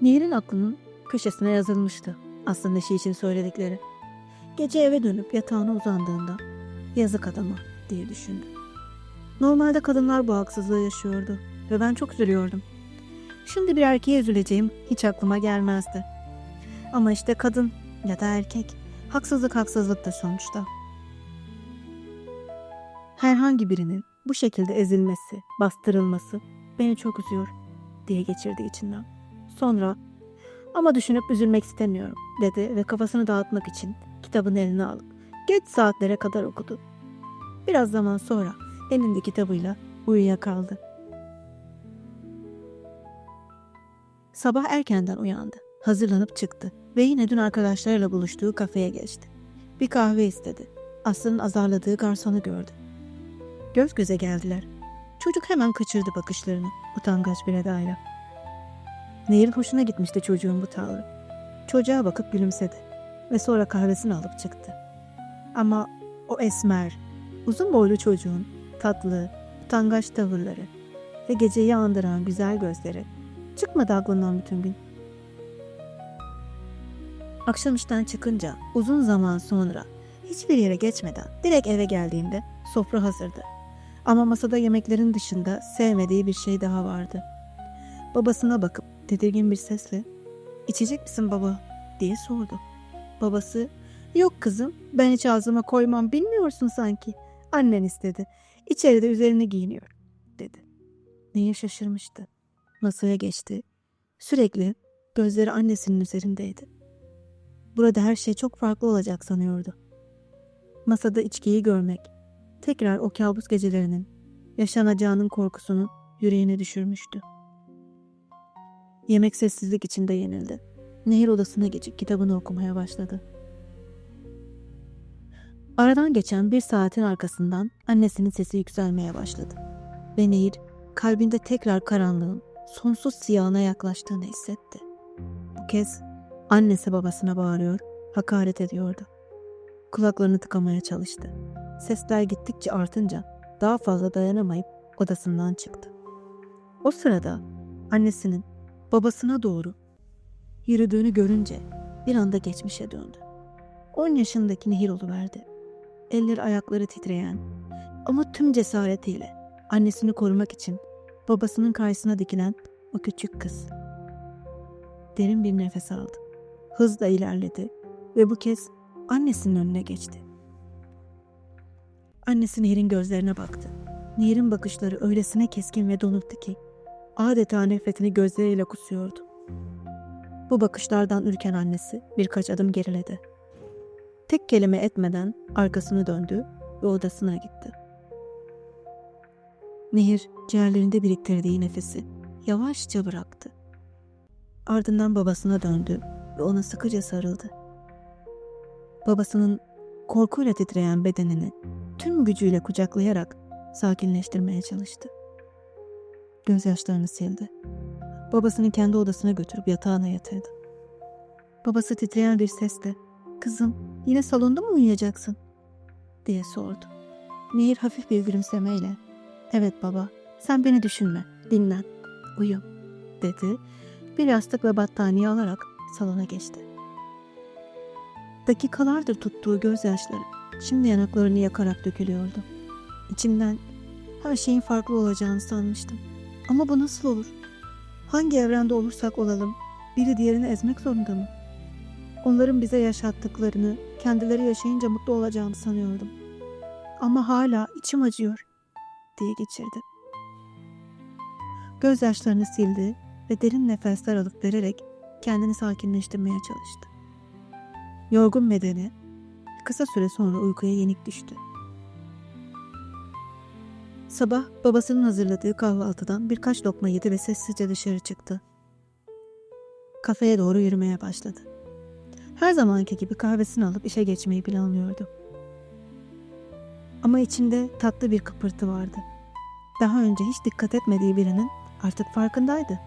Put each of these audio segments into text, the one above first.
Nehir'in aklının köşesine yazılmıştı aslında şey için söyledikleri. Gece eve dönüp yatağına uzandığında yazık adama diye düşündü. Normalde kadınlar bu haksızlığı yaşıyordu ve ben çok üzülüyordum. Şimdi bir erkeğe üzüleceğim hiç aklıma gelmezdi. Ama işte kadın ya da erkek, haksızlık haksızlıktır sonuçta. Herhangi birinin bu şekilde ezilmesi, bastırılması beni çok üzüyor diye geçirdi içinden. Sonra ama düşünüp üzülmek istemiyorum dedi ve kafasını dağıtmak için kitabını eline alıp geç saatlere kadar okudu. Biraz zaman sonra elinde kitabıyla uyuyakaldı. Sabah erkenden uyandı. Hazırlanıp çıktı ve yine dün arkadaşlarıyla buluştuğu kafeye geçti. Bir kahve istedi. Aslı'nın azarladığı garsonu gördü. Göz göze geldiler. Çocuk hemen kaçırdı bakışlarını utangaç bir edayla. Nehir'in hoşuna gitmişti çocuğun bu tavrı. Çocuğa bakıp gülümsedi ve sonra kahvesini alıp çıktı. Ama o esmer, uzun boylu çocuğun tatlı, utangaç tavırları ve geceyi andıran güzel gözleri çıkmadı aklından bütün gün. Akşam işten çıkınca uzun zaman sonra hiçbir yere geçmeden direkt eve geldiğinde sofra hazırdı. Ama masada yemeklerin dışında sevmediği bir şey daha vardı. Babasına bakıp tedirgin bir sesle "İçecek misin baba?" diye sordu. Babası "Yok kızım, ben hiç ağzıma koymam, bilmiyorsun sanki. Annen istedi. İçeride üzerini giyiniyor," dedi. Nehir şaşırmıştı. Masaya geçti. Sürekli gözleri annesinin üzerindeydi. Burada her şey çok farklı olacak sanıyordu. Masada içkiyi görmek, tekrar o kabus gecelerinin yaşanacağının korkusunu yüreğine düşürmüştü. Yemek sessizlik içinde yenildi. Nehir odasına geçip kitabını okumaya başladı. Aradan geçen bir saatin arkasından annesinin sesi yükselmeye başladı. Ve Nehir kalbinde tekrar karanlığın sonsuz siyahına yaklaştığını hissetti. Bu kez annesi babasına bağırıyor, hakaret ediyordu. Kulaklarını tıkamaya çalıştı. Sesler gittikçe artınca daha fazla dayanamayıp odasından çıktı. O sırada annesinin babasına doğru yürüdüğünü görünce bir anda geçmişe döndü. 10 yaşındaki Nehir oluverdi. Elleri ayakları titreyen ama tüm cesaretiyle annesini korumak için babasının karşısına dikilen o küçük kız. Derin bir nefes aldı. Hızla ilerledi ve bu kez annesinin önüne geçti. Annesi Nehir'in gözlerine baktı. Nehir'in bakışları öylesine keskin ve donuktu ki adeta nefretini gözleriyle kusuyordu. Bu bakışlardan ürken annesi birkaç adım geriledi. Tek kelime etmeden arkasını döndü ve odasına gitti. Nehir ciğerlerinde biriktirdiği nefesi yavaşça bıraktı. Ardından babasına döndü ve ona sıkıca sarıldı. Babasının korkuyla titreyen bedenini tüm gücüyle kucaklayarak sakinleştirmeye çalıştı. Gözyaşlarını sildi. Babasını kendi odasına götürüp yatağına yatırdı. Babası titreyen bir sesle "Kızım, yine salonda mı uyuyacaksın?" diye sordu. Nehir hafif bir gülümsemeyle "Evet baba, sen beni düşünme, dinlen, uyu," dedi. Bir yastık ve battaniye alarak salona geçti. Dakikalardır tuttuğu gözyaşları şimdi yanaklarını yakarak dökülüyordu. İçinden her şeyin farklı olacağını sanmıştım. Ama bu nasıl olur? Hangi evrende olursak olalım biri diğerini ezmek zorunda mı? Onların bize yaşattıklarını kendileri yaşayınca mutlu olacağını sanıyordum. Ama hala içim acıyor diye geçirdi. Gözyaşlarını sildi ve derin nefesler alıp vererek kendini sakinleştirmeye çalıştı. Yorgun bedeni kısa süre sonra uykuya yenik düştü. Sabah babasının hazırladığı kahvaltıdan birkaç lokma yedi ve sessizce dışarı çıktı. Kafeye doğru yürümeye başladı. Her zamanki gibi kahvesini alıp işe geçmeyi planlıyordu. Ama içinde tatlı bir kıpırtı vardı. Daha önce hiç dikkat etmediği birinin artık farkındaydı.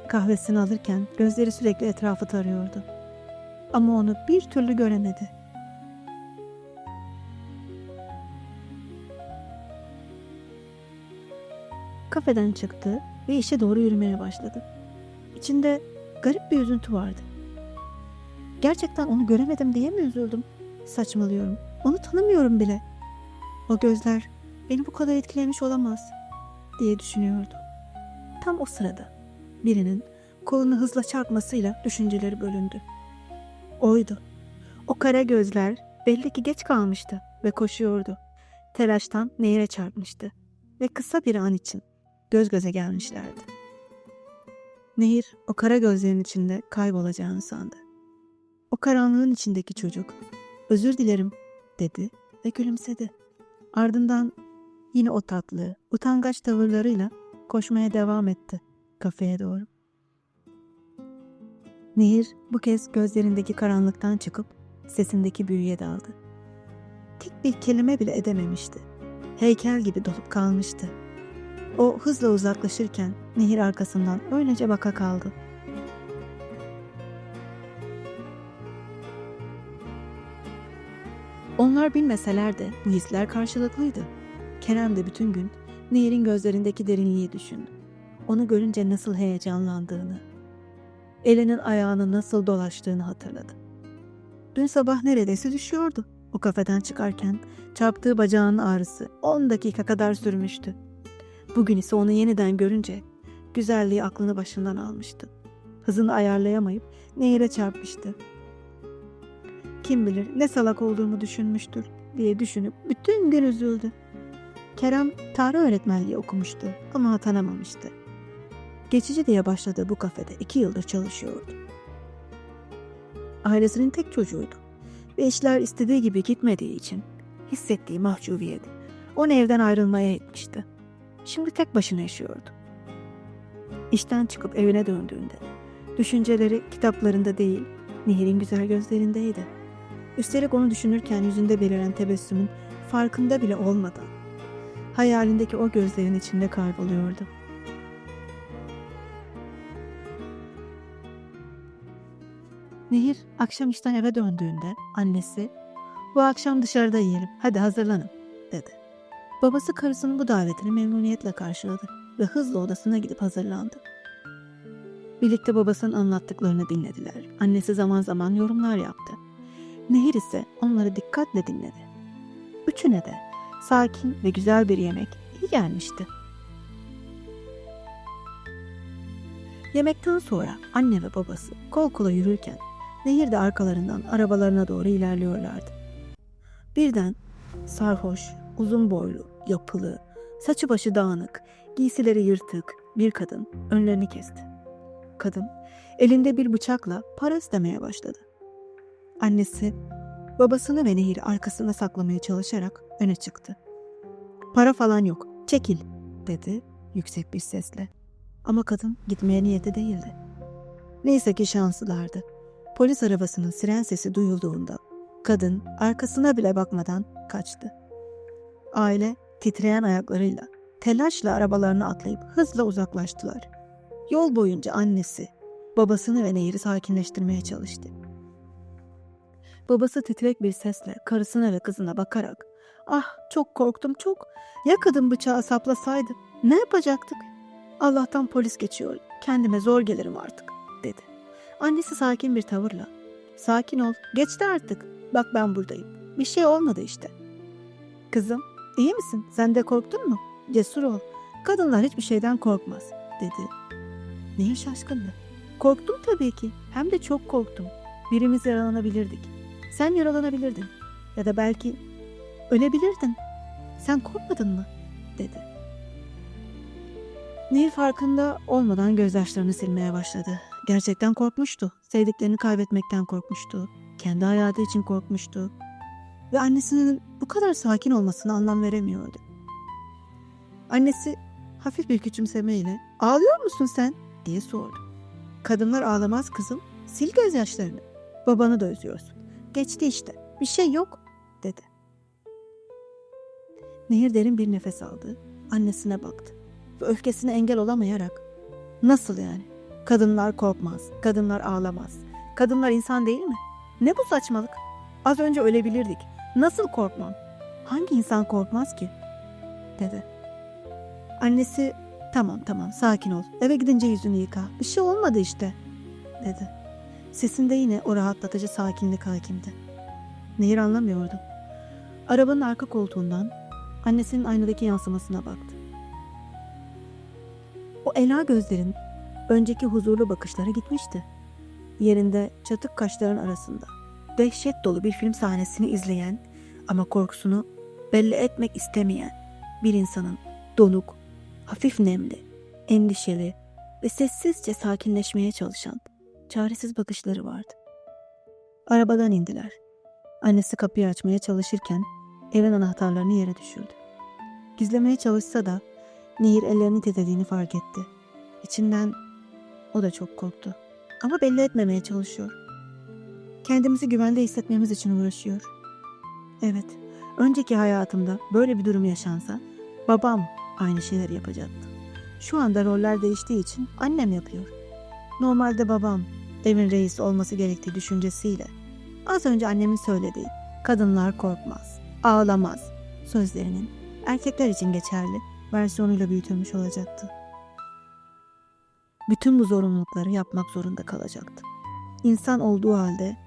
Kahvesini alırken gözleri sürekli etrafı tarıyordu. Ama onu bir türlü göremedi. Kafeden çıktı ve işe doğru yürümeye başladı. İçinde garip bir üzüntü vardı. Gerçekten onu göremedim diye mi üzüldüm? Saçmalıyorum. Onu tanımıyorum bile. O gözler beni bu kadar etkilemiş olamaz diye düşünüyordu. Tam o sırada birinin kolunu hızla çarpmasıyla düşünceleri bölündü. Oydu. O kara gözler belli ki geç kalmıştı ve koşuyordu. Telaştan Nehir'e çarpmıştı ve kısa bir an için göz göze gelmişlerdi. Nehir o kara gözlerin içinde kaybolacağını sandı. O karanlığın içindeki çocuk, "Özür dilerim," dedi ve gülümsedi. Ardından yine o tatlı, utangaç tavırlarıyla koşmaya devam etti kafeye doğru. Nehir bu kez gözlerindeki karanlıktan çıkıp sesindeki büyüye daldı. Tek bir kelime bile edememişti. Heykel gibi dolup kalmıştı. O hızla uzaklaşırken Nehir arkasından öylece baka kaldı. Onlar bilmeseler de bu hisler karşılıklıydı. Kerem de bütün gün Nehir'in gözlerindeki derinliği düşündü. Onu görünce nasıl heyecanlandığını, elinin ayağını nasıl dolaştığını hatırladı. Dün sabah neredeyse düşüyordu. O kafeden çıkarken çarptığı bacağının ağrısı 10 dakika kadar sürmüştü. Bugün ise onu yeniden görünce güzelliği aklını başından almıştı. Hızını ayarlayamayıp Nehir'e çarpmıştı. Kim bilir ne salak olduğumu düşünmüştür diye düşünüp bütün gün üzüldü. Kerem tarih öğretmenliği okumuştu ama atanamamıştı. Geçici diye başladığı bu kafede 2 yıldır çalışıyordu. Ailesinin tek çocuğuydu ve işler istediği gibi gitmediği için hissettiği mahcubiyet onu evden ayrılmaya itmişti. Şimdi tek başına yaşıyordu. İşten çıkıp evine döndüğünde düşünceleri kitaplarında değil, Nehir'in güzel gözlerindeydi. Üstelik onu düşünürken yüzünde beliren tebessümün farkında bile olmadan hayalindeki o gözlerin içinde kayboluyordu. Nehir akşam işten eve döndüğünde annesi, "Bu akşam dışarıda yiyelim, hadi hazırlanın," dedi. Babası karısının bu davetini memnuniyetle karşıladı ve hızla odasına gidip hazırlandı. Birlikte babasının anlattıklarını dinlediler. Annesi zaman zaman yorumlar yaptı. Nehir ise onları dikkatle dinledi. Üçüne de sakin ve güzel bir yemek iyi gelmişti. Yemekten sonra anne ve babası kol kola yürürken Nehir de arkalarından arabalarına doğru ilerliyorlardı. Birden sarhoş, uzun boylu, yapılı, saçı başı dağınık, giysileri yırtık bir kadın önlerini kesti. Kadın elinde bir bıçakla para istemeye başladı. Annesi babasını ve Nehir'i arkasına saklamaya çalışarak öne çıktı. "Para falan yok, çekil," dedi yüksek bir sesle. Ama kadın gitmeye niyeti değildi. Neyse ki şanslılardı. Polis arabasının siren sesi duyulduğunda kadın arkasına bile bakmadan kaçtı. Aile titreyen ayaklarıyla telaşla arabalarına atlayıp hızla uzaklaştılar. Yol boyunca annesi babasını ve Nehir'i sakinleştirmeye çalıştı. Babası titrek bir sesle karısına ve kızına bakarak, "Ah, çok korktum, çok. Ya kadın bıçağı saplasaydı ne yapacaktık? Allah'tan polis geçiyor. Kendime zor gelirim artık," dedi. Annesi sakin bir tavırla, "Sakin ol, geçti artık. Bak ben buradayım. Bir şey olmadı işte." "Kızım, iyi misin? Sen de korktun mu? Cesur ol. Kadınlar hiçbir şeyden korkmaz," dedi. Nehir şaşkındı. "Korktum tabii ki. Hem de çok korktum. Birimiz yaralanabilirdik. Sen yaralanabilirdin. Ya da belki ölebilirdin. Sen korkmadın mı?" dedi. Nehir farkında olmadan gözyaşlarını silmeye başladı. Gerçekten korkmuştu. Sevdiklerini kaybetmekten korkmuştu. Kendi hayatı için korkmuştu. Ve annesinin bu kadar sakin olmasına anlam veremiyordu. Annesi hafif bir küçümsemeyle, "Ağlıyor musun sen?" diye sordu. "Kadınlar ağlamaz kızım. Sil gözyaşlarını. Babanı da özlüyorsun. Geçti işte. Bir şey yok," dedi. Nehir derin bir nefes aldı. Annesine baktı. Ve öfkesine engel olamayarak, "Nasıl yani? Kadınlar korkmaz. Kadınlar ağlamaz. Kadınlar insan değil mi? Ne bu saçmalık? Az önce ölebilirdik. Nasıl korkmam? Hangi insan korkmaz ki?" dedi. Annesi, Tamam, sakin ol. Eve gidince yüzünü yıka. Bir şey olmadı işte," dedi. Sesinde yine o rahatlatıcı sakinlik hakimdi. Nehir anlamıyordu. Arabanın arka koltuğundan annesinin aynadaki yansımasına baktı. O ela gözlerin önceki huzurlu bakışları gitmişti. Yerinde çatık kaşların arasında dehşet dolu bir film sahnesini izleyen ama korkusunu belli etmek istemeyen bir insanın donuk, hafif nemli, endişeli ve sessizce sakinleşmeye çalışan çaresiz bakışları vardı. Arabadan indiler. Annesi kapıyı açmaya çalışırken evin anahtarlarını yere düşürdü. Gizlemeye çalışsa da Nehir ellerinin titrediğini fark etti. İçinden o da çok korktu. Ama belli etmemeye çalışıyor. Kendimizi güvende hissetmemiz için uğraşıyor. Evet, önceki hayatımda böyle bir durum yaşansa babam aynı şeyleri yapacaktı. Şu anda roller değiştiği için annem yapıyor. Normalde babam evin reisi olması gerektiği düşüncesiyle az önce annemin söylediği kadınlar korkmaz, ağlamaz sözlerinin erkekler için geçerli versiyonuyla büyütülmüş olacaktı. Bütün bu zorunlulukları yapmak zorunda kalacaktı. İnsan olduğu halde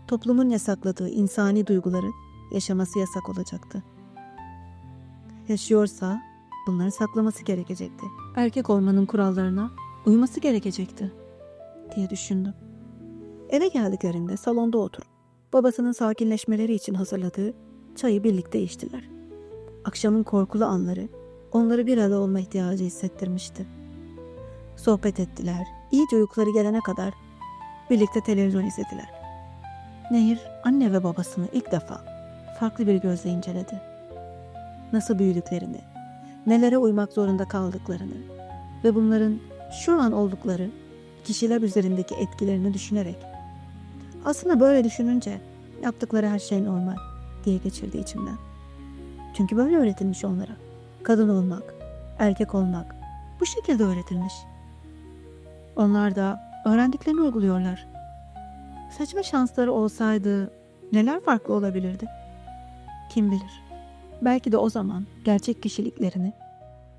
toplumun yasakladığı insani duyguları yaşaması yasak olacaktı. Yaşıyorsa bunları saklaması gerekecekti. Erkek olmanın kurallarına uyması gerekecekti diye düşündüm. Eve geldiklerinde salonda oturup babasının sakinleşmeleri için hazırladığı çayı birlikte içtiler. Akşamın korkulu anları onları bir arada olma ihtiyacı hissettirmişti. Sohbet ettiler, iyice uykuları gelene kadar birlikte televizyon izlediler. Nehir, anne ve babasını ilk defa farklı bir gözle inceledi. Nasıl büyüdüklerini, nelere uymak zorunda kaldıklarını ve bunların şu an oldukları kişiler üzerindeki etkilerini düşünerek aslında böyle düşününce yaptıkları her şey normal diye geçirdi içimden. Çünkü böyle öğretilmiş onlara. Kadın olmak, erkek olmak bu şekilde öğretilmiş. Onlar da öğrendiklerini uyguluyorlar. Seçme şansları olsaydı neler farklı olabilirdi? Kim bilir? Belki de o zaman gerçek kişiliklerini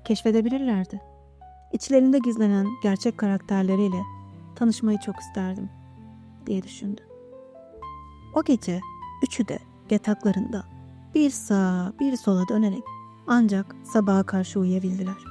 keşfedebilirlerdi. İçlerinde gizlenen gerçek karakterleriyle tanışmayı çok isterdim diye düşündü. O gece üçü de yataklarında bir sağa bir sola dönerek ancak sabaha karşı uyuyabildiler.